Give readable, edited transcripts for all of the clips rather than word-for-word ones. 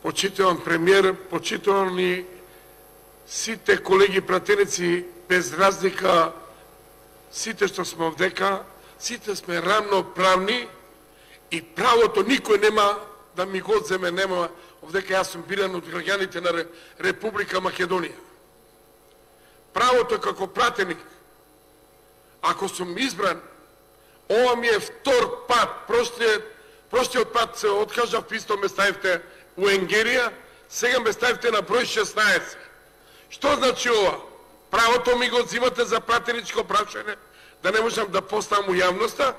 почитуван премиер, почитувани сите колеги пратеници, без разлика, сите што сме овдека, сите сме равноправни и правото никој нема да ми го земе, нема овдека јас сум биран од граѓаните на Република Македонија. Правото како пратеник, ако сум избран, ова ми е втор пат, прошлиот пат се откажав, исто ме ставивте у Енгерија, сега ме ставивте на број 16. Што значи ова? Правото ми го зимате за пратеничко прашање, да не можам да поставам у јавноста?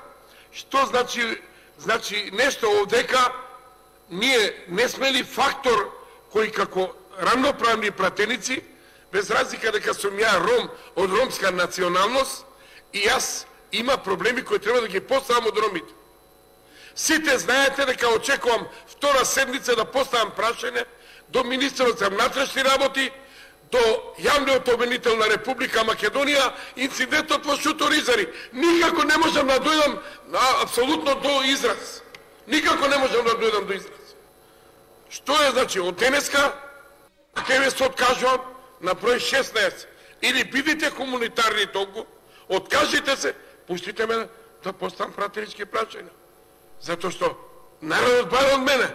Што значи? Значи нешто овдека ние не сме ли фактор кој како равноправни пратеници, без разлика дека сум ја ром од ромска националност и јас има проблеми кои треба да ги поставам од ромите. Сите знаете дека очекувам втора седмица да поставам прашање до министерот за внатрешни работи, до јавниот обвинител на Република Македонија, инцидентот во Шуторизари. Никако не можам да дојдам апсолутно до израз. Никако не можам да дојдам до израз. Што е, значи, од денеска, ке ве се откажувам на број 16. Или бидите хуманитарни толку, откажите се, пуштите ме да поставам пратенички прашања. Затоа што народот бара од мене.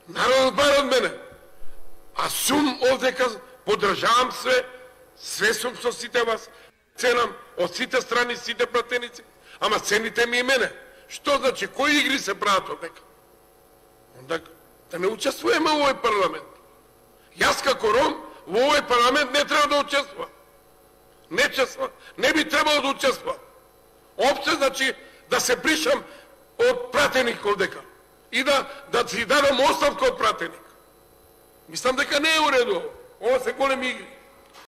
Народот бара од мене. А сум овдека, подржавам све сум со сите вас, ценам од сите страни, сите пратеници, ама цените ми и мене. Што значи, кои игри се прават овдека? Онда да не учествуваме во овој парламент. Јас како ром во овој парламент не треба да учествувам. Не би требало да учествувам. Опце значи да се бришам од пратеник овдека и да си дадам оставка од пратеник. Мислам дека не е уредо. Ова се големи игри.